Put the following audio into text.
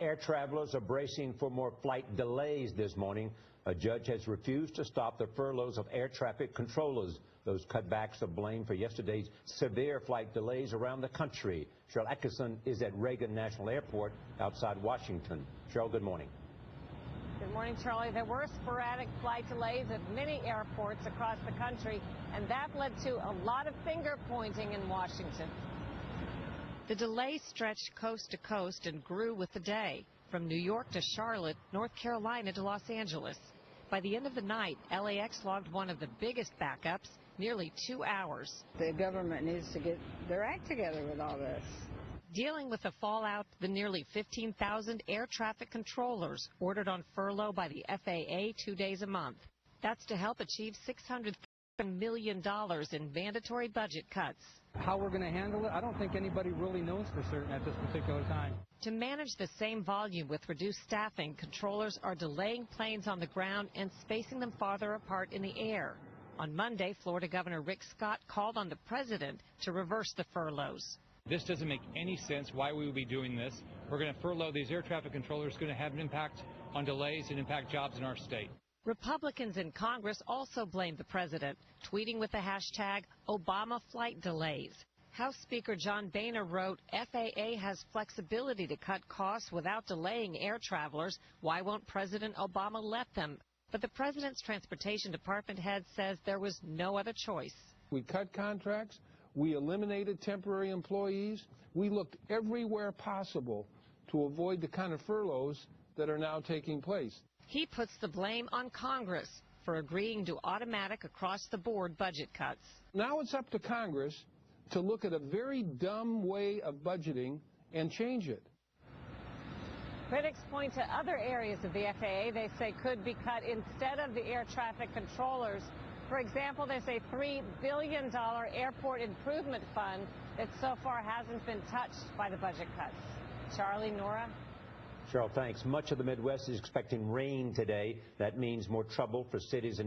air travelers are bracing for more flight delays this morning. A judge has refused to stop the furloughs of air traffic controllers. Those cutbacks are blamed for yesterday's severe flight delays around the country. Cheryl Atkinson is at Reagan National Airport outside Washington. Cheryl, good morning. Good morning, Charlie. There were sporadic flight delays at many airports across the country, and that led to a lot of finger pointing in Washington. The delays stretched coast to coast and grew with the day, from New York to Charlotte, North Carolina to Los Angeles. By the end of the night, LAX logged one of the biggest backups, nearly 2 hours. The government needs to get their act together with all this. Dealing with the fallout, the nearly 15,000 air traffic controllers ordered on furlough by the FAA 2 days a month. That's to help achieve $600 million in mandatory budget cuts. How we're going to handle it, I don't think anybody really knows for certain at this particular time. To manage the same volume with reduced staffing, controllers are delaying planes on the ground and spacing them farther apart in the air. On Monday, Florida Governor Rick Scott called on the president to reverse the furloughs. This doesn't make any sense why we would be doing this. We're going to furlough these air traffic controllers. It's going to have an impact on delays and impact jobs in our state. Republicans in Congress also blamed the president, tweeting with the hashtag Obama flight delays. House Speaker John Boehner wrote, FAA has flexibility to cut costs without delaying air travelers. Why won't President Obama let them? But the president's transportation department head says there was no other choice. We cut contracts. We eliminated temporary employees. We looked everywhere possible to avoid the kind of furloughs that are now taking place. He puts the blame on Congress for agreeing to automatic across-the-board budget cuts. Now it's up to Congress to look at a very dumb way of budgeting and change it. Critics point to other areas of the FAA they say could be cut instead of the air traffic controllers. For example, there's a $3 billion airport improvement fund that so far hasn't been touched by the budget cuts. Charlie, Nora? Cheryl, thanks. Much of the Midwest is expecting rain today. That means more trouble for cities and